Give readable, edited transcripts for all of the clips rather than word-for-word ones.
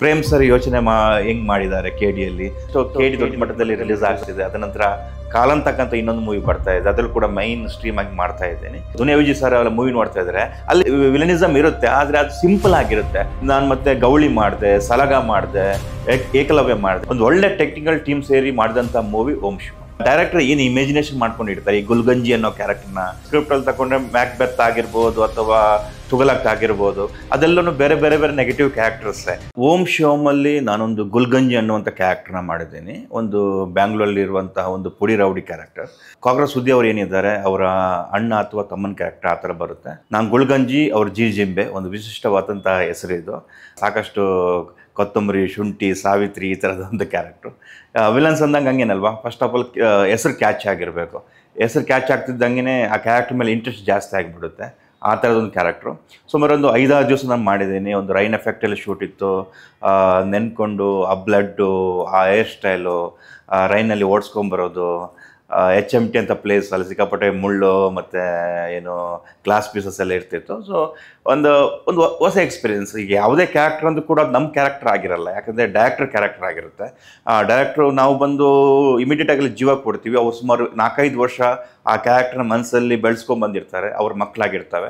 Prem sir ಯೋಚನೆ ಹೆಂಗ್ ಮಾಡಿದ್ದಾರೆ KDಯಲ್ಲಿ. ಸೊ KD ದೊಡ್ಡ ಮಟ್ಟದಲ್ಲಿ ರಿಲೀಸ್ ಆಗ್ತಿದೆ. ಅದ ನಂತರ ಕಾಲಂತಕ್ಕಂಥ ಇನ್ನೊಂದು ಮೂವಿ ಬರ್ತಾ ಇದೆ, ಅದ್ರಲ್ಲಿ ಕೂಡ ಮೈನ್ ಸ್ಟ್ರೀಮ್ ಆಗಿ ಮಾಡ್ತಾ ಇದ್ದೇನೆ. ದುನಿಯಾ ವಿಜಯ್ ಸರ್ ಅವರ ಮೂವಿ ನೋಡ್ತಾ ಇದ್ರೆ ಅಲ್ಲಿ ವಿಲನಿಸಮ್ ಇರುತ್ತೆ, ಆದ್ರೆ ಅದು ಸಿಂಪಲ್ ಆಗಿರುತ್ತೆ. ನಾನು ಮತ್ತೆ ಗೌಳಿ ಮಾಡಿದೆ, ಸಲಗ ಮಾಡಿದೆ, ಏಕಲವ್ಯ ಮಾಡಿದೆ. ಒಂದು ಒಳ್ಳೆ ಟೆಕ್ನಿಕಲ್ ಟೀಮ್ ಸೇರಿ ಮಾಡಿದಂಥ ಮೂವಿ ಓಂ ಶಿವ. ಡೈರೆಕ್ಟರ್ ಏನು ಇಮ್ಯಾಜಿನೇಷನ್ ಮಾಡ್ಕೊಂಡಿರ್ತಾರೆ. ಈ ಗುಲ್ಗಂಜಿ ಅನ್ನೋ ಕ್ಯಾರೆಕ್ಟರ್ನ ಸ್ಕ್ರಿಪ್ಟ್ ಅಲ್ಲಿ ತಗೊಂಡ್ರೆ ಮ್ಯಾಕ್ಬೆತ್ ಆಗಿರ್ಬೋದು ಅಥವಾ ತುಗಲಕ್ ಆಗಿರ್ಬೋದು, ಅದೆಲ್ಲೂ ಬೇರೆ ಬೇರೆ ಬೇರೆ ನೆಗೆಟಿವ್ ಕ್ಯಾರೆಕ್ಟರ್ಸೇ. ಓಂ ಶಿವಮಲ್ಲಿ ನಾನೊಂದು ಗುಲ್ಗಂಜಿ ಅನ್ನುವಂಥ ಕ್ಯಾರೆಕ್ಟರ್ನ ಮಾಡಿದ್ದೀನಿ. ಒಂದು ಬ್ಯಾಂಗ್ಳೂರಲ್ಲಿ ಇರುವಂತಹ ಒಂದು ಪುಡಿ ರೌಡಿ ಕ್ಯಾರೆಕ್ಟರ್. ಕಾಂಗ್ರೆಸ್ ಸುದ್ದಿ ಅವ್ರು ಏನಿದ್ದಾರೆ ಅವರ ಅಣ್ಣ ಅಥವಾ ತಮ್ಮನ ಕ್ಯಾರೆಕ್ಟರ್ ಆ ಥರ ಬರುತ್ತೆ. ನಾನು ಗುಲ್ಗಂಜಿ, ಅವ್ರ ಜಿಂಬೆ, ಒಂದು ವಿಶಿಷ್ಟವಾದಂತಹ ಹೆಸರು ಇದು. ಸಾಕಷ್ಟು ಕೊತ್ತಂಬರಿ, ಶುಂಠಿ, ಸಾವಿತ್ರಿ ಈ ಥರದ ಒಂದು ಕ್ಯಾರೆಕ್ಟ್ರು. ವಿಲನ್ಸ್ ಅಂದಂಗೆ ಹಂಗೇನಲ್ವಾ, ಫಸ್ಟ್ ಆಫ್ ಆಲ್ ಹೆಸರು ಕ್ಯಾಚ್ ಆಗಿರಬೇಕು. ಹೆಸರು ಕ್ಯಾಚ್ ಆಗ್ತಿದ್ದಂಗೆ ಆ ಕ್ಯಾರೆಕ್ಟರ್ ಮೇಲೆ ಇಂಟ್ರೆಸ್ಟ್ ಜಾಸ್ತಿ ಆಗಿಬಿಡುತ್ತೆ. ಆ ಥರದೊಂದು ಕ್ಯಾರೆಕ್ಟ್ರು. ಸುಮಾರು ಒಂದು 5-6 ದಿವಸ ನಾನು ಮಾಡಿದ್ದೀನಿ. ಒಂದು ರೈನ್ ಎಫೆಕ್ಟಲ್ಲಿ ಶೂಟ್ ಇತ್ತು. ನೆನ್ಕೊಂಡು ಆ ಬ್ಲಡ್ಡು, ಆ ಹೇರ್ ಸ್ಟೈಲು, ರೈನಲ್ಲಿ ಓಡಿಸ್ಕೊಂಬರೋದು, HMT ಅಂತ ಪ್ಲೇಸ್, ಅಲ್ಲಿ ಸಿಕ್ಕಾಪಟ್ಟೆ ಮುಳ್ಳು ಮತ್ತು ಏನು ಗ್ಲಾಸ್ ಪೀಸಸ್ ಎಲ್ಲ ಇರ್ತಿತ್ತು. ಸೊ ಒಂದು ಹೊಸ ಎಕ್ಸ್ಪೀರಿಯೆನ್ಸ್. ಈಗ ಯಾವುದೇ ಕ್ಯಾರೆಕ್ಟರ್ ಅಂದ್ರೂ ಕೂಡ ಅದು ನಮ್ಮ ಕ್ಯಾರೆಕ್ಟರ್ ಆಗಿರಲ್ಲ, ಯಾಕಂದರೆ ಡೈರೆಕ್ಟರ್ ಕ್ಯಾರೆಕ್ಟರ್ ಆಗಿರುತ್ತೆ. ಡೈರೆಕ್ಟ್ರು ನಾವು ಬಂದು ಇಮಿಡಿಯೇಟಾಗಿ ಜೀವ ಕೊಡ್ತೀವಿ. ಅವ್ರು ಸುಮಾರು 4-5 ವರ್ಷ ಆ ಕ್ಯಾರೆಕ್ಟರ್ನ ಮನಸ್ಸಲ್ಲಿ ಬೆಳೆಸ್ಕೊಂಡು ಬಂದಿರ್ತಾರೆ, ಅವ್ರ ಮಕ್ಕಳಾಗಿರ್ತವೆ.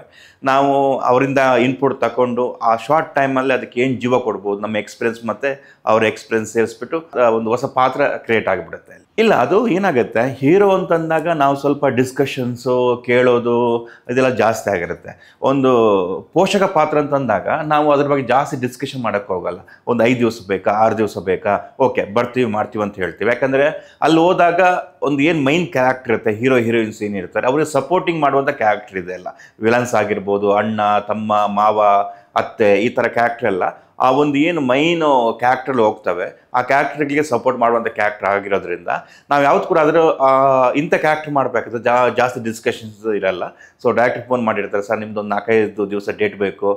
ನಾವು ಅವರಿಂದ ಇನ್ಪುಟ್ ತಗೊಂಡು ಆ ಶಾರ್ಟ್ ಟೈಮಲ್ಲಿ ಅದಕ್ಕೆ ಏನು ಜೀವ ಕೊಡ್ಬೋದು, ನಮ್ಮ ಎಕ್ಸ್ಪೀರಿಯೆನ್ಸ್ ಮತ್ತು ಅವ್ರ ಎಕ್ಸ್ಪೀರಿಯೆನ್ಸ್ ಸೇರಿಸ್ಬಿಟ್ಟು ಒಂದು ಹೊಸ ಪಾತ್ರ ಕ್ರಿಯೇಟ್ ಆಗಿಬಿಡುತ್ತೆ. ಇಲ್ಲ, ಅದು ಏನಾಗುತ್ತೆ, ಹೀರೋ ಅಂತಂದಾಗ ನಾವು ಸ್ವಲ್ಪ ಡಿಸ್ಕಷನ್ಸು ಕೇಳೋದು ಇದೆಲ್ಲ ಜಾಸ್ತಿ ಆಗಿರುತ್ತೆ. ಒಂದು ಪೋಷಕ ಪಾತ್ರ ಅಂತಂದಾಗ ನಾವು ಅದ್ರ ಬಗ್ಗೆ ಜಾಸ್ತಿ ಡಿಸ್ಕಷನ್ ಮಾಡೋಕ್ಕೆ ಹೋಗಲ್ಲ. ಒಂದು 5 ದಿವಸ ಬೇಕಾ, 6 ದಿವಸ ಬೇಕಾ, ಓಕೆ ಬರ್ತೀವಿ ಮಾಡ್ತೀವಿ ಅಂತ ಹೇಳ್ತೀವಿ. ಯಾಕಂದರೆ ಅಲ್ಲಿ ಹೋದಾಗ ಒಂದು ಏನು ಮೈನ್ ಕ್ಯಾರೆಕ್ಟರ್ ಇರುತ್ತೆ, ಹೀರೋ ಹೀರೋಯಿನ್ಸ್ ಏನಿರ್ತಾರೆ ಅವ್ರಿಗೆ ಸಪೋರ್ಟಿಂಗ್ ಮಾಡುವಂಥ ಕ್ಯಾರೆಕ್ಟರ್ ಇದೆ. ಎಲ್ಲ ವಿಲನ್ಸ್ ಆಗಿರ್ಬೋದು, ಅಣ್ಣ, ತಮ್ಮ, ಮಾವ, ಅತ್ತೆ, ಈ ಥರ ಕ್ಯಾರೆಕ್ಟರ್ ಎಲ್ಲ ಆ ಒಂದು ಏನು ಮೈನು ಕ್ಯಾರೆಕ್ಟ್ರಲ್ಲಿ ಹೋಗ್ತವೆ, ಆ ಕ್ಯಾರೆಕ್ಟರ್ಗಳಿಗೆ ಸಪೋರ್ಟ್ ಮಾಡುವಂಥ ಕ್ಯಾರೆಕ್ಟರ್ ಆಗಿರೋದ್ರಿಂದ ನಾವು ಯಾವ್ದು ಕೂಡ ಅದರ ಇಂಥ ಕ್ಯಾರೆಕ್ಟರ್ ಮಾಡಬೇಕಾದ್ರೆ ಜಾಸ್ತಿ ಡಿಸ್ಕಷನ್ಸ್ ಇರಲ್ಲ. ಸೊ ಡೈರೆಕ್ಟರ್ ಫೋನ್ ಮಾಡಿರ್ತಾರೆ, ಸರ್ ನಿಮ್ದೊಂದು 4-5 ದಿವಸ ಡೇಟ್ ಬೇಕು,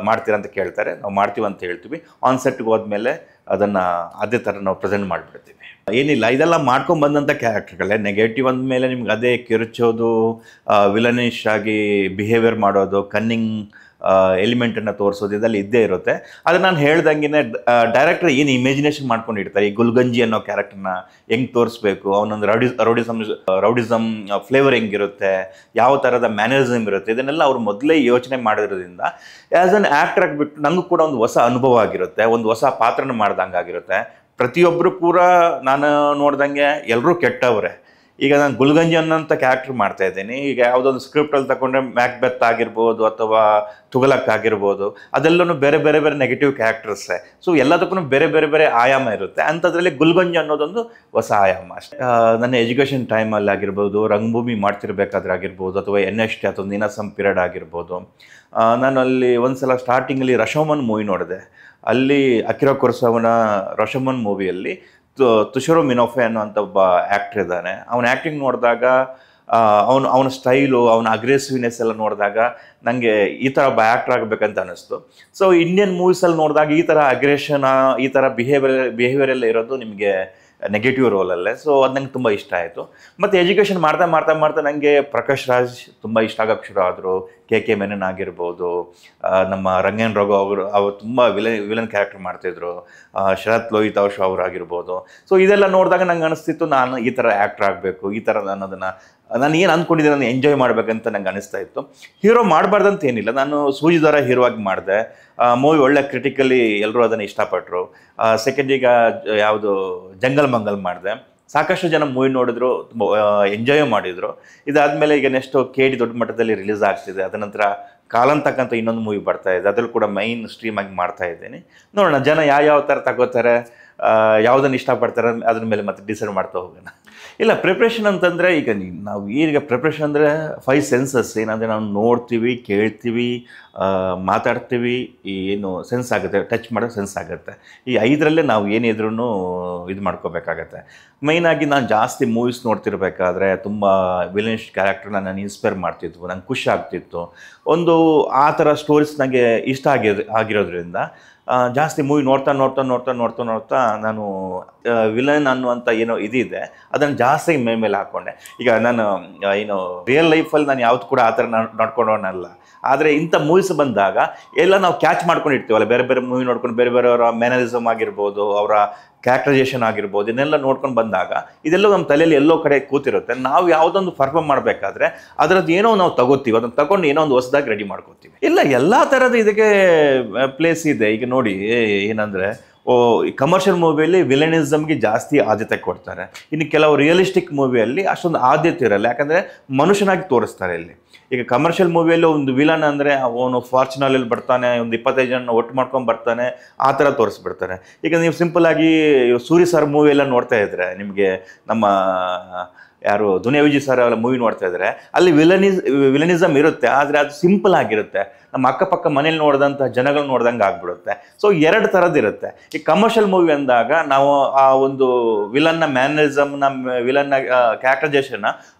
ಮಾಡ್ತೀರಾ ಅಂತ ಕೇಳ್ತಾರೆ. ನಾವು ಮಾಡ್ತೀವಿ ಅಂತ ಹೇಳ್ತೀವಿ. ಆನ್ ಸೆಟ್ಗೆ ಹೋದ್ಮೇಲೆ ಅದನ್ನು ಅದೇ ಥರ ನಾವು ಪ್ರೆಸೆಂಟ್ ಮಾಡಿಬಿಡ್ತೀವಿ. ಏನಿಲ್ಲ, ಇದೆಲ್ಲ ಮಾಡ್ಕೊಂಬಂದಂಥ ಕ್ಯಾರೆಕ್ಟರ್ಗಳೇ. ನೆಗೆಟಿವ್ ಅಂದಮೇಲೆ ನಿಮ್ಗೆ ಅದೇ ಕಿರುಚೋದು, ವಿಲನಿಶ್ ಆಗಿ ಬಿಹೇವಿಯರ್ ಮಾಡೋದು, ಕನ್ನಿಂಗ್ ಎಲಿಮೆಂಟನ್ನು ತೋರಿಸೋದು, ಇದೆಲ್ಲ ಇದ್ದೇ ಇರುತ್ತೆ. ಆದರೆ ನಾನು ಹೇಳ್ದಂಗೆ ಡೈರೆಕ್ಟರ್ ಏನು ಇಮ್ಯಾಜಿನೇಷನ್ ಮಾಡ್ಕೊಂಡಿರ್ತಾರೆ. ಈ ಗುಲ್ಗಂಜಿ ಅನ್ನೋ ಕ್ಯಾರೆಕ್ಟರ್ನ ಹೆಂಗೆ ತೋರಿಸ್ಬೇಕು, ಅವನೊಂದು ರೌಡಿಸಮ್ ಫ್ಲೇವರ್ ಹೆಂಗಿರುತ್ತೆ, ಯಾವ ಥರದ ಮ್ಯಾನರಿಸಮ್ ಇರುತ್ತೆ, ಇದನ್ನೆಲ್ಲ ಅವ್ರು ಮೊದಲೇ ಯೋಚನೆ ಮಾಡಿರೋದ್ರಿಂದ ಆ್ಯಸ್ ಅನ್ ಆ್ಯಕ್ಟರ್ ಆಗಿಬಿಟ್ಟು ನನಗೂ ಕೂಡ ಒಂದು ಹೊಸ ಅನುಭವ ಆಗಿರುತ್ತೆ, ಒಂದು ಹೊಸ ಪಾತ್ರನ ಮಾಡ್ದಂಗೆ ಆಗಿರುತ್ತೆ. ಪ್ರತಿಯೊಬ್ಬರು ಕೂಡ ನಾನು ನೋಡ್ದಂಗೆ ಎಲ್ಲರೂ ಕೆಟ್ಟವರೇ. ಈಗ ನಾನು ಗುಲ್ಗಂಜಿ ಅನ್ನೋಂಥ ಕ್ಯಾರೆಕ್ಟರ್ ಮಾಡ್ತಾ ಇದ್ದೀನಿ. ಈಗ ಯಾವುದೊಂದು ಸ್ಕ್ರಿಪ್ಟಲ್ಲಿ ತಗೊಂಡ್ರೆ ಮ್ಯಾಕ್ಬೆತ್ ಆಗಿರ್ಬೋದು ಅಥವಾ ತುಗಲಕ್ ಆಗಿರ್ಬೋದು, ಅದೆಲ್ಲೂ ಬೇರೆ ಬೇರೆ ಬೇರೆ ನೆಗೆಟಿವ್ ಕ್ಯಾರೆಕ್ಟರ್ಸೇ. ಸೊ ಎಲ್ಲದಕ್ಕೂ ಬೇರೆ ಬೇರೆ ಬೇರೆ ಆಯಾಮ ಇರುತ್ತೆ. ಅಂಥದ್ರಲ್ಲಿ ಗುಲ್ಗಂಜಿ ಅನ್ನೋದೊಂದು ಹೊಸ ಆಯಾಮ ಅಷ್ಟೇ. ನನ್ನ ಎಜುಕೇಷನ್ ಟೈಮಲ್ಲಿ ಆಗಿರ್ಬೋದು, ರಂಗಭೂಮಿ ಮಾಡ್ತಿರ್ಬೇಕಾದ್ರೆ ಆಗಿರ್ಬೋದು, ಅಥವಾ NST ಅಥವಾ ನೀನಾಸಂ ಪೀರಿಯಡ್ ಆಗಿರ್ಬೋದು, ನಾನು ಅಲ್ಲಿ ಒಂದು ಸಲ ಸ್ಟಾರ್ಟಿಂಗಲ್ಲಿ ರಶೋಮನ್ ಮೂವಿ ನೋಡಿದೆ. ಅಲ್ಲಿ ಅಕಿರಾ ಕುರೋಸಾವನ ರಶೋಮನ್ ಮೂವಿಯಲ್ಲಿ ತುಷಾರೋ ಮಿನೋಫೆ ಅನ್ನೋಂಥ ಒಬ್ಬ ಆ್ಯಕ್ಟರ್ ಇದ್ದಾನೆ. ಅವನ ಆ್ಯಕ್ಟಿಂಗ್ ನೋಡಿದಾಗ, ಅವನ ಸ್ಟೈಲು, ಅವನ ಅಗ್ರೆಸಿವ್ನೆಸ್ ಎಲ್ಲ ನೋಡಿದಾಗ ನನಗೆ ಈ ಥರ ಒಬ್ಬ ಆ್ಯಕ್ಟರ್ ಆಗಬೇಕಂತ ಅನ್ನಿಸ್ತು. ಸೊ ಇಂಡಿಯನ್ ಮೂವೀಸಲ್ಲಿ ನೋಡಿದಾಗ ಈ ಥರ ಅಗ್ರೆಷನ್, ಈ ಥರ ಬಿಹೇವಿಯರ್ ಎಲ್ಲ ಇರೋದು ನಿಮಗೆ ನೆಗೆಟಿವ್ ರೋಲಲ್ಲೇ. ಸೊ ಅದು ನಂಗೆ ತುಂಬ ಇಷ್ಟ ಆಯಿತು. ಮತ್ತು ಎಜುಕೇಷನ್ ಮಾಡ್ತಾ ಮಾಡ್ತಾ ಮಾಡ್ತಾ ನನಗೆ ಪ್ರಕಾಶ್ ರಾಜ್ ತುಂಬ ಇಷ್ಟ ಆಗೋಕ್ಕೆ ಶುರು ಆದರು. KK ಮೆನನ್ ಆಗಿರ್ಬೋದು, ನಮ್ಮ ರಂಗೇನ್ ರಘು ಅವರು ತುಂಬ ವಿಲನ್ ಕ್ಯಾರೆಕ್ಟರ್ ಮಾಡ್ತಿದ್ರು, ಶರತ್ ಲೋಹಿತಾಶ್ ಅವರು ಆಗಿರ್ಬೋದು. ಸೊ ಇದೆಲ್ಲ ನೋಡಿದಾಗ ನಂಗೆ ಅನಿಸ್ತಿತ್ತು, ನಾನು ಈ ಥರ ಆ್ಯಕ್ಟರ್ ಆಗಬೇಕು, ಈ ಥರ ನಾನು ಏನು ಅಂದ್ಕೊಂಡಿದ್ದೆ, ನಾನು ಎಂಜಾಯ್ ಮಾಡಬೇಕಂತ ನಂಗೆ ಅನಿಸ್ತಾ ಇತ್ತು. ಹೀರೋ ಮಾಡಬಾರ್ದಂತ ಏನಿಲ್ಲ, ನಾನು ಸೂಜಿದಾರ ಹೀರೋ ಆಗಿ ಮಾಡಿದೆ. ಮೂವಿ ಒಳ್ಳೆ ಕ್ರಿಟಿಕಲಿ ಎಲ್ಲರೂ ಅದನ್ನು ಇಷ್ಟಪಟ್ಟರು. ಸೆಕೆಂಡ್ ಈಗ ಯಾವುದು ಜಂಗಲ್ ಮಂಗಲ್ ಮಾಡಿದೆ, ಸಾಕಷ್ಟು ಜನ ಮೂವಿ ನೋಡಿದ್ರು, ತುಂಬ ಎಂಜಾಯ್ ಮಾಡಿದರು. ಇದಾದಮೇಲೆ ಈಗ ನೆಕ್ಸ್ಟು KD ದೊಡ್ಡ ಮಟ್ಟದಲ್ಲಿ ರಿಲೀಸ್ ಆಗ್ತಿದೆ. ಅದ ನಂತರ ಕಾಲಂತಕ್ಕಂಥ ಇನ್ನೊಂದು ಮೂವಿ ಬರ್ತಾ ಇದೆ, ಅದರಲ್ಲಿ ಕೂಡ ಮೈನ್ ಸ್ಟ್ರೀಮ್ ಆಗಿ ಮಾಡ್ತಾ ಇದ್ದೀನಿ. ನೋಡೋಣ ಜನ ಯಾವ ಥರ ತಗೋತಾರೆ, ಯಾವುದನ್ನು ಇಷ್ಟಪಡ್ತಾರೆ, ಅದ್ರ ಮೇಲೆ ಮತ್ತೆ ಡಿಸೈಡ್ ಮಾಡ್ತಾ ಹೋಗೋಣ. ಇಲ್ಲ, ಪ್ರಿಪ್ರೇಷನ್ ಅಂತಂದರೆ ಈಗ ಪ್ರಿಪ್ರೇಷನ್ ಅಂದರೆ 5 ಸೆನ್ಸಸ್. ಏನಂದರೆ ನಾವು ನೋಡ್ತೀವಿ, ಕೇಳ್ತೀವಿ, ಮಾತಾಡ್ತೀವಿ, ಏನು ಸೆನ್ಸ್ ಆಗುತ್ತೆ, ಟಚ್ ಮಾಡೋಕ್ಕೆ ಸೆನ್ಸ್ ಆಗುತ್ತೆ. ಈ 5ರಲ್ಲೇ ನಾವು ಏನಿದ್ರೂ ಇದು ಮಾಡ್ಕೋಬೇಕಾಗತ್ತೆ. ಮೈನಾಗಿ ನಾನು ಜಾಸ್ತಿ ಮೂವೀಸ್ ನೋಡ್ತಿರ್ಬೇಕಾದ್ರೆ ತುಂಬ ವಿಲನಿಶ್ ಕ್ಯಾರೆಕ್ಟರ್ನ ನಾನು ಇನ್ಸ್ಪೈರ್ ಮಾಡ್ತಿದ್ವು, ನಂಗೆ ಖುಷಿ ಆಗ್ತಿತ್ತು. ಒಂದು ಆ ಥರ ಸ್ಟೋರೀಸ್ ನನಗೆ ಇಷ್ಟ ಆಗಿರೋದ್ರಿಂದ ಜಾಸ್ತಿ ಮೂವಿ ನೋಡ್ತಾ ನೋಡ್ತಾ ನೋಡ್ತಾ ನೋಡ್ತಾ ನೋಡ್ತಾ ನಾನು ವಿಲನ್ ಅನ್ನುವಂಥ ಏನೋ ಇದಿದೆ ಅದನ್ನು ಜಾಸ್ತಿ ಮೇಲೆ ಹಾಕ್ಕೊಂಡೆ. ಈಗ ನಾನು ಏನು ರಿಯಲ್ ಲೈಫಲ್ಲಿ ನಾನು ಯಾವ್ದು ಕೂಡ ಆ ಥರ ನಡ್ಕೊಂಡವನಲ್ಲ. ಆದರೆ ಇಂಥ ಮೂವೀಸ್ ಬಂದಾಗ ಎಲ್ಲ ನಾವು ಕ್ಯಾಚ್ ಮಾಡ್ಕೊಂಡಿರ್ತೀವಲ್ಲ, ಬೇರೆ ಬೇರೆ ಮೂವಿ ನೋಡ್ಕೊಂಡು ಬೇರೆ ಬೇರೆಯವರ ಮ್ಯಾನರಿಸಮ್ ಆಗಿರ್ಬೋದು, ಅವರ ಕ್ಯಾರೆಕ್ಟರೈಸೇಷನ್ ಆಗಿರ್ಬೋದು, ಇದನ್ನೆಲ್ಲ ನೋಡ್ಕೊಂಡು ಬಂದಾಗ ಇದೆಲ್ಲೋ ನಮ್ಮ ತಲೆಯಲ್ಲಿ ಎಲ್ಲೋ ಕಡೆ ಕೂತಿರುತ್ತೆ. ನಾವು ಯಾವುದೊಂದು ಪರ್ಫಾರ್ಮ್ ಮಾಡಬೇಕಾದ್ರೆ ಅದರದ್ದು ಏನೋ ನಾವು ತಗೋತೀವಿ, ಅದನ್ನು ತಗೊಂಡು ಏನೋ ಒಂದು ಹೊಸದಾಗಿ ರೆಡಿ ಮಾಡ್ಕೋತೀವಿ. ಇಲ್ಲ, ಎಲ್ಲ ಥರದ ಇದಕ್ಕೆ ಪ್ಲೇಸ್ ಇದೆ. ಈಗ ನೋಡಿ ಏನಂದರೆ, ಕಮರ್ಷಿಯಲ್ ಮೂವಿಯಲ್ಲಿ ವಿಲನಿಸಮ್ಗೆ ಜಾಸ್ತಿ ಆದ್ಯತೆ ಕೊಡ್ತಾರೆ. ಇನ್ನು ಕೆಲವು ರಿಯಲಿಸ್ಟಿಕ್ ಮೂವಿಯಲ್ಲಿ ಅಷ್ಟೊಂದು ಆದ್ಯತೆ ಇರಲ್ಲ, ಯಾಕಂದರೆ ಮನುಷ್ಯನಾಗಿ ತೋರಿಸ್ತಾರೆ ಇಲ್ಲಿ. ಈಗ ಕಮರ್ಷಿಯಲ್ ಮೂವಿಯಲ್ಲಿ ಒಂದು ವಿಲನ್ ಅಂದರೆ ಅವನು ಫಾರ್ಚುನಲ್ಲಿ ಬರ್ತಾನೆ, ಒಂದು 25 ಜನ ಒಟ್ಟು ಮಾಡ್ಕೊಂಡು ಬರ್ತಾನೆ, ಆ ಥರ ತೋರಿಸ್ಬಿಡ್ತಾರೆ. ಈಗ ನೀವು ಸಿಂಪಲ್ಲಾಗಿ ಸೂರಿ ಸರ್ ಮೂವಿ ಎಲ್ಲ ನೋಡ್ತಾ ಇದ್ರೆ, ನಿಮಗೆ ನಮ್ಮ ಯಾರು ದುನಿಯಾ ವಿಜಯ್ ಸರ್ ಎಲ್ಲ ಮೂವಿ ನೋಡ್ತಾ ಇದ್ದಾರೆ, ಅಲ್ಲಿ ವಿಲನಿಸಮ್ ಇರುತ್ತೆ, ಆದರೆ ಅದು ಸಿಂಪಲ್ ಆಗಿರುತ್ತೆ. ನಮ್ಮ ಅಕ್ಕಪಕ್ಕ ಮನೇಲಿ ನೋಡಿದಂಥ ಜನಗಳು ನೋಡ್ದಂಗೆ ಆಗ್ಬಿಡುತ್ತೆ. ಸೊ 2 ಥರದ್ದಿರುತ್ತೆ. ಈ ಕಮರ್ಷಿಯಲ್ ಮೂವಿ ಅಂದಾಗ ನಾವು ಆ ಒಂದು ವಿಲನ್ನ ಮ್ಯಾನರಿಸಮ್ನ, ವಿಲನ್ನ ಕ್ಯಾರೆಕ್ಟರೈಸೇಷನ್ನ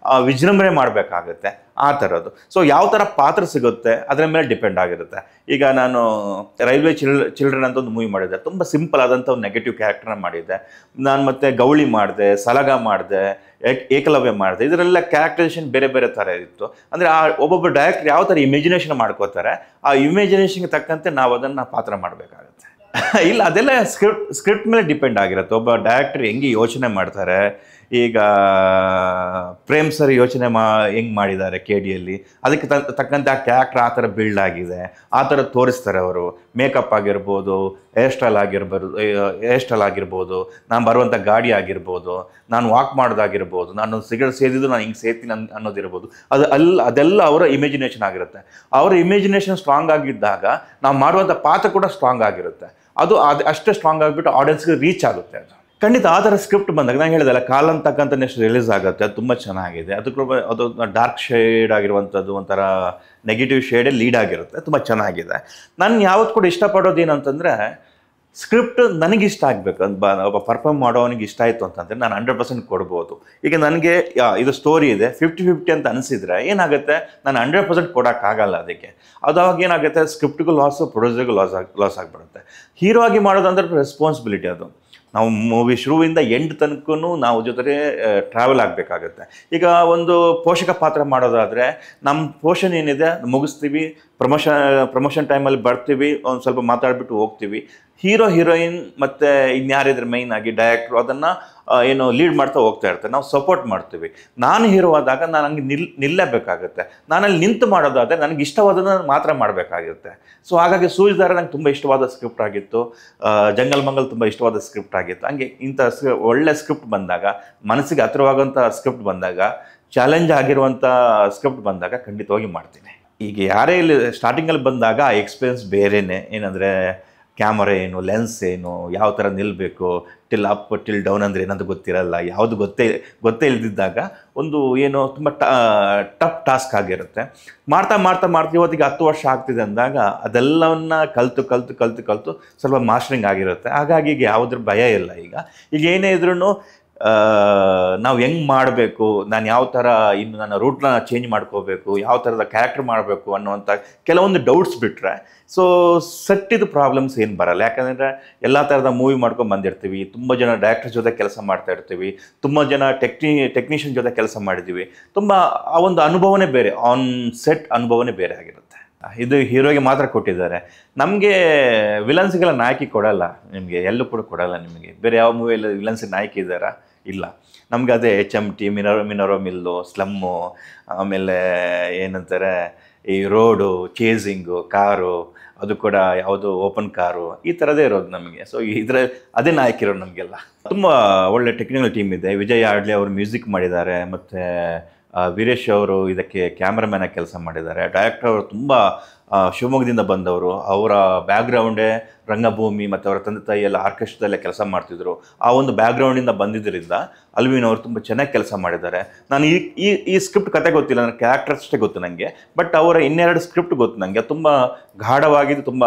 ವಿಜೃಂಭಣೆ ಮಾಡಬೇಕಾಗುತ್ತೆ, ಆ ಥರದ್ದು. ಸೊ ಯಾವ ಥರ ಪಾತ್ರ ಸಿಗುತ್ತೆ ಅದರ ಮೇಲೆ ಡಿಪೆಂಡ್ ಆಗಿರುತ್ತೆ. ಈಗ ನಾನು ರೈಲ್ವೆ ಚಿಲ್ಡ್ರನ್ ಅಂತ ಒಂದು ಮೂವಿ ಮಾಡಿದ್ದೆ, ತುಂಬ ಸಿಂಪಲ್ ಆದಂಥ ಒಂದು ನೆಗೆಟಿವ್ ಕ್ಯಾರೆಕ್ಟರ್ನ ಮಾಡಿದ್ದೆ ನಾನು. ಮತ್ತೆ ಗೌಳಿ ಮಾಡಿದೆ, ಸಲಗ ಮಾಡಿದೆ, ಏಕಲವ್ಯ ಮಾಡಿದೆ. ಇದರೆಲ್ಲ ಕ್ಯಾರೆಕ್ಟರೈಸೇಷನ್ ಬೇರೆ ಬೇರೆ ಥರ ಇತ್ತು. ಅಂದರೆ ಆ ಒಬ್ಬೊಬ್ಬ ಡೈರೆಕ್ಟರ್ ಯಾವ ಥರ ಇಮ್ಯಾಜಿನೇಷನ್ ಮಾಡ್ಕೋತಾರೆ, ಆ ಇಮ್ಯಾಜಿನೇಷನ್ಗೆ ತಕ್ಕಂತೆ ನಾವು ಅದನ್ನು ಪಾತ್ರ ಮಾಡಬೇಕಾಗತ್ತೆ. ಇಲ್ಲ, ಅದೆಲ್ಲ ಸ್ಕ್ರಿಪ್ಟ್ ಮೇಲೆ ಡಿಪೆಂಡ್ ಆಗಿರುತ್ತೆ. ಒಬ್ಬ ಡೈರೆಕ್ಟರ್ ಹೆಂಗೆ ಯೋಚನೆ ಮಾಡ್ತಾರೆ. ಈಗ ಪ್ರೇಮ್ ಸರ್ ಯೋಚನೆ ಹೆಂಗೆ ಮಾಡಿದ್ದಾರೆ KDಯಲ್ಲಿ, ಅದಕ್ಕೆ ತಕ್ಕಂತೆ ಆ ಕ್ಯಾರೆಕ್ಟರ್ ಆ ಥರ ಬಿಲ್ಡ್ ಆಗಿದೆ, ಆ ಥರ ತೋರಿಸ್ತಾರೆ ಅವರು. ಮೇಕಪ್ ಆಗಿರ್ಬೋದು, ಹೇರ್ ಸ್ಟೈಲ್ ಆಗಿರ್ಬೋದು, ನಾನು ಬರುವಂಥ ಗಾಡಿ ಆಗಿರ್ಬೋದು, ನಾನು ವಾಕ್ ಮಾಡೋದಾಗಿರ್ಬೋದು, ನಾನು ಸಿಗರೇಟ್ ಸೇದಿದ್ದು ನಾನು ಹಿಂಗೆ ಸೇರ್ತೀನಿ ಅನ್ನೋದಿರ್ಬೋದು, ಅದೆಲ್ಲ ಅವರ ಇಮ್ಯಾಜಿನೇಷನ್ ಆಗಿರುತ್ತೆ. ಅವರ ಇಮ್ಯಾಜಿನೇಷನ್ ಸ್ಟ್ರಾಂಗ್ ಆಗಿದ್ದಾಗ ನಾವು ಮಾಡುವಂಥ ಪಾತ್ರ ಕೂಡ ಸ್ಟ್ರಾಂಗ್ ಆಗಿರುತ್ತೆ. ಅದು ಅಷ್ಟೇ ಸ್ಟ್ರಾಂಗ್ ಆಗಿಬಿಟ್ಟು ಆಡಿಯನ್ಸ್ಗೆ ರೀಚ್ ಆಗುತ್ತೆ. ಅದು ಖಂಡಿತ ಆ ಥರ ಸ್ಕ್ರಿಪ್ಟ್ ಬಂದಾಗ ನಾನು ಹೇಳಿದೆಲ್ಲ, ಕಾಲನ್ ತಕ್ಕಂಥ ನೆಕ್ಸ್ಟ್ ರಿಲೀಸ್ ಆಗುತ್ತೆ, ಅದು ತುಂಬ ಚೆನ್ನಾಗಿದೆ. ಅದು ಡಾರ್ಕ್ ಶೇಡ್ ಆಗಿರುವಂಥದ್ದು, ಒಂಥರ ನೆಗೆಟಿವ್ ಶೇಡೇ ಲೀಡ್ ಆಗಿರುತ್ತೆ, ತುಂಬ ಚೆನ್ನಾಗಿದೆ. ನಾನು ಯಾವತ್ತು ಕೂಡ ಇಷ್ಟಪಡೋದು ಏನಂತಂದರೆ, ಸ್ಕ್ರಿಪ್ಟ್ ನನಗಿಷ್ಟ ಆಗಬೇಕು. ಒಬ್ಬ ಪರ್ಫಾರ್ಮ್ ಮಾಡೋವನಿಗೆ ಇಷ್ಟ ಆಯಿತು ಅಂತಂದರೆ ನಾನು 100% ಕೊಡ್ಬೋದು. ಈಗ ನನಗೆ ಇದು ಸ್ಟೋರಿ ಇದೆ 50-50 ಅಂತ ಅನಿಸಿದರೆ ಏನಾಗುತ್ತೆ, ನಾನು 100% ಕೊಡೋಕ್ಕಾಗಲ್ಲ ಅದಕ್ಕೆ. ಅದಾಗ ಏನಾಗುತ್ತೆ, ಸ್ಕ್ರಿಪ್ಟ್ಗೂ ಲಾಸು, ಪ್ರೊಡ್ಯೂಸರ್ಗೂ ಲಾಸ್ ಆಗಿಬಿಡುತ್ತೆ. ಹೀರೋ ಆಗಿ ಮಾಡೋದಂದ್ರೆ ರೆಸ್ಪಾನ್ಸಿಬಿಲಿಟಿ. ಅದು ನಾವು ಮೂವಿ ಶುರುವಿಂದ ಎಂಡ್ ತನಕ ನಾವು ಜೊತೆ ಟ್ರಾವೆಲ್ ಆಗಬೇಕಾಗತ್ತೆ. ಈಗ ಒಂದು ಪೋಷಕ ಪಾತ್ರ ಮಾಡೋದಾದರೆ ನಮ್ಮ ಪೋಷನ್ ಏನಿದೆ ಮುಗಿಸ್ತೀವಿ, ಪ್ರಮೋಷನ್ ಟೈಮಲ್ಲಿ ಬರ್ತೀವಿ, ಒಂದು ಸ್ವಲ್ಪ ಮಾತಾಡಿಬಿಟ್ಟು ಹೋಗ್ತೀವಿ. ಹೀರೋ ಹೀರೋಯಿನ್ ಮತ್ತು ಇನ್ಯಾರಿದ್ರೆ ಮೈನ್ ಆಗಿ ಡೈರೆಕ್ಟ್ರು ಅದನ್ನು ಏನು ಲೀಡ್ ಮಾಡ್ತಾ ಹೋಗ್ತಾ ಇರ್ತಾರೆ, ನಾವು ಸಪೋರ್ಟ್ ಮಾಡ್ತೀವಿ. ನಾನು ಹೀರೋ ಆದಾಗ ನಾನು ಹಂಗೆ ನಿಲ್ಲಬೇಕಾಗುತ್ತೆ. ನಾನಲ್ಲಿ ನಿಂತು ಮಾಡೋದಾದರೆ ನನಗೆ ಇಷ್ಟವಾದನ್ನು ಮಾತ್ರ ಮಾಡಬೇಕಾಗಿರುತ್ತೆ. ಸೊ ಹಾಗಾಗಿ ಸೂಜಿದಾರ ನಂಗೆ ತುಂಬ ಇಷ್ಟವಾದ ಸ್ಕ್ರಿಪ್ಟ್ ಆಗಿತ್ತು, ಜಂಗಲ್ ಮಂಗಲ್ ತುಂಬ ಇಷ್ಟವಾದ ಸ್ಕ್ರಿಪ್ಟ್ ಆಗಿತ್ತು. ಹಂಗೆ ಇಂಥ ಒಳ್ಳೆ ಸ್ಕ್ರಿಪ್ಟ್ ಬಂದಾಗ, ಮನಸ್ಸಿಗೆ ಹತ್ತಿರವಾಗುವಂಥ ಸ್ಕ್ರಿಪ್ಟ್ ಬಂದಾಗ, ಚಾಲೆಂಜ್ ಆಗಿರುವಂಥ ಸ್ಕ್ರಿಪ್ಟ್ ಬಂದಾಗ ಖಂಡಿತವಾಗಿ ಮಾಡ್ತೀನಿ. ಈಗ ಯಾರೇ ಇಲ್ಲಿ ಸ್ಟಾರ್ಟಿಂಗಲ್ಲಿ ಬಂದಾಗ ಆ ಎಕ್ಸ್ಪೀರಿಯನ್ಸ್ ಬೇರೆಯೇ. ಏನಂದರೆ ಕ್ಯಾಮರಾ ಏನು, ಲೆನ್ಸ್ ಏನು, ಯಾವ ಥರ ನಿಲ್ಲಬೇಕು, ಟಿಲ್ ಅಪ್ ಟಿಲ್ ಡೌನ್ ಅಂದರೆ ಏನಂತ ಗೊತ್ತಿರಲ್ಲ, ಯಾವುದು ಗೊತ್ತೇ ಇಲ್ದಿದ್ದಾಗ ಒಂದು ಏನೋ ತುಂಬ ಟಫ್ ಟಾಸ್ಕ್ ಆಗಿರುತ್ತೆ. ಮಾಡ್ತಾ ಇವತ್ತಿಗೆ 10 ವರ್ಷ ಆಗ್ತಿದೆ ಅಂದಾಗ ಅದೆಲ್ಲವನ್ನ ಕಲಿತು ಸ್ವಲ್ಪ ಮಾಸ್ಟರಿಂಗ್ ಆಗಿರುತ್ತೆ. ಹಾಗಾಗಿ ಈಗ ಯಾವುದ್ರ ಭಯ ಇಲ್ಲ. ಈಗ ಏನೇ ಇದ್ರೂ ನಾವು ಹೆಂಗೆ ಮಾಡಬೇಕು, ನಾನು ಯಾವ ಥರ ಇನ್ನು ನನ್ನ ರೂಟ್ನ ಚೇಂಜ್ ಮಾಡ್ಕೋಬೇಕು, ಯಾವ ಥರದ ಕ್ಯಾರೆಕ್ಟರ್ ಮಾಡಬೇಕು ಅನ್ನುವಂಥ ಕೆಲವೊಂದು ಡೌಟ್ಸ್ ಬಿಟ್ಟರೆ ಸೊ ಸಟ್ಟಿದ ಪ್ರಾಬ್ಲಮ್ಸ್ ಏನು ಬರಲ್ಲ. ಯಾಕಂದರೆ ಎಲ್ಲ ಥರದ ಮೂವಿ ಮಾಡ್ಕೊಂಡು ಬಂದಿರ್ತೀವಿ, ತುಂಬ ಜನ ಡೈರೆಕ್ಟರ್ ಜೊತೆ ಕೆಲಸ ಮಾಡ್ತಾ ಇರ್ತೀವಿ, ತುಂಬ ಜನ ಟೆಕ್ನಿಷಿಯನ್ ಜೊತೆ ಕೆಲಸ ಮಾಡಿದ್ದೀವಿ. ತುಂಬ ಆ ಒಂದು ಅನುಭವನೇ ಬೇರೆ, ಆನ್ ಸೆಟ್ ಅನುಭವನೇ ಬೇರೆ ಆಗಿರುತ್ತೆ. ಇದು ಹೀರೋಗೆ ಮಾತ್ರ ಕೊಟ್ಟಿದ್ದಾರೆ, ನಮಗೆ ವಿಲನ್ಸ್ಗೆಲ್ಲ ನಾಯಕಿ ಕೊಡಲ್ಲ, ನಿಮಗೆ ಎಲ್ಲೂ ಕೂಡ ಕೊಡಲ್ಲ. ನಿಮಗೆ ಬೇರೆ ಯಾವ ಮೂವಿಯಲ್ಲಿ ವಿಲನ್ಸಿಗೆ ನಾಯಕಿ ಇದ್ದಾರಾ? ಇಲ್ಲ. ನಮಗೆ ಅದೇ HMT, ಮಿನರೋ ಮಿಲ್ಲು, ಸ್ಲಮ್ಮು, ಆಮೇಲೆ ಏನಂತಾರೆ ಈ ರೋಡು, ಚೇಸಿಂಗು, ಕಾರು, ಅದು ಕೂಡ ಯಾವುದು ಓಪನ್ ಕಾರು, ಈ ಥರದೇ ಇರೋದು ನಮಗೆ. ಸೊ ಅದೇ ನಾಯಕಿರೋದು ನಮಗೆಲ್ಲ. ತುಂಬ ಒಳ್ಳೆ ಟೆಕ್ನಿಕಲ್ ಟೀಮ್ ಇದೆ. ವಿಜಯ್ ಆಡ್ಲಿ ಅವರು ಮ್ಯೂಸಿಕ್ ಮಾಡಿದ್ದಾರೆ, ಮತ್ತು ವೀರೇಶ್ ಅವರು ಇದಕ್ಕೆ ಕ್ಯಾಮ್ರಾಮ್ಯಾನ್ ಆಗಿ ಕೆಲಸ ಮಾಡಿದ್ದಾರೆ. ಡೈರೆಕ್ಟರ್ ಅವರು ತುಂಬ ಶಿವಮೊಗ್ಗದಿಂದ ಬಂದವರು, ಅವರ ಬ್ಯಾಕ್ಗ್ರೌಂಡೇ ರಂಗಭೂಮಿ ಮತ್ತು ಅವರ ತಂದೆ ತಾಯಿ ಎಲ್ಲ ಆರ್ಕೆಸ್ಟ್ರಾದಲ್ಲೇ ಕೆಲಸ ಮಾಡ್ತಿದ್ರು. ಆ ಒಂದು ಬ್ಯಾಕ್ಗ್ರೌಂಡಿಂದ ಬಂದಿದ್ದರಿಂದ ಅಲ್ವಿನ್ ಅವರು ತುಂಬ ಚೆನ್ನಾಗಿ ಕೆಲಸ ಮಾಡಿದ್ದಾರೆ. ನಾನು ಈ ಸ್ಕ್ರಿಪ್ಟ್ ಕತೆ ಗೊತ್ತಿಲ್ಲ, ನನ್ನ ಕ್ಯಾರೆಕ್ಟರ್ ಅಷ್ಟೇ ಗೊತ್ತು ನನಗೆ, ಬಟ್ ಅವರ 2 ಸ್ಕ್ರಿಪ್ಟ್ ಗೊತ್ತು ನನಗೆ. ತುಂಬ ಗಾಢವಾಗಿದ್ದು, ತುಂಬ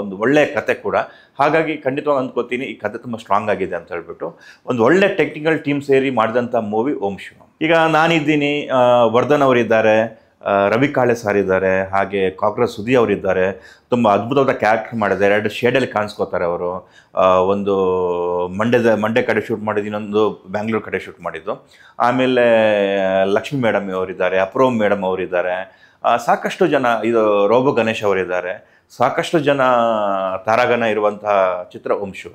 ಒಂದು ಒಳ್ಳೆಯ ಕತೆ ಕೂಡ. ಹಾಗಾಗಿ ಖಂಡಿತವಾಗಿ ಅಂದ್ಕೋತೀನಿ ಈ ಕತೆ ತುಂಬ ಸ್ಟ್ರಾಂಗ್ ಆಗಿದೆ ಅಂತ ಹೇಳ್ಬಿಟ್ಟು. ಒಂದು ಒಳ್ಳೆ ಟೆಕ್ನಿಕಲ್ ಟೀಮ್ ಸೇರಿ ಮಾಡಿದಂಥ ಮೂವಿ ಓಂ ಶಿವಂ. ಈಗ ನಾನಿದ್ದೀನಿ, ವರ್ಧನ್ ಅವರಿದ್ದಾರೆ, ರವಿ ಕಾಳೆ ಸಾರ್ ಇದ್ದಾರೆ, ಹಾಗೆ ಕಾಕ್ರೋಚ್ ಸುದಿ ಅವರಿದ್ದಾರೆ. ತುಂಬ ಅದ್ಭುತವಾದ ಕ್ಯಾರೆಕ್ಟರ್ ಮಾಡಿದ್ದಾರೆ. 2 ಶೇಡಲ್ಲಿ ಕಾಣಿಸ್ಕೋತಾರೆ ಅವರು. ಒಂದು ಮಂಡ್ಯ ಕಡೆ ಶೂಟ್ ಮಾಡಿದ್ದು, ಇನ್ನೊಂದು ಬ್ಯಾಂಗ್ಳೂರು ಕಡೆ ಶೂಟ್ ಮಾಡಿದ್ದು. ಆಮೇಲೆ ಲಕ್ಷ್ಮಿ ಮೇಡಮ್ ಅವರಿದ್ದಾರೆ, ಅಪ್ರೋಮ್ ಮೇಡಮ್ ಅವರಿದ್ದಾರೆ, ಸಾಕಷ್ಟು ಜನ, ಇದು ರೋಬೋ ಗಣೇಶ್ ಅವರಿದ್ದಾರೆ, ಸಾಕಷ್ಟು ಜನ ತಾರಾಗಣ ಇರುವಂತಹ ಚಿತ್ರ ವಂಶು.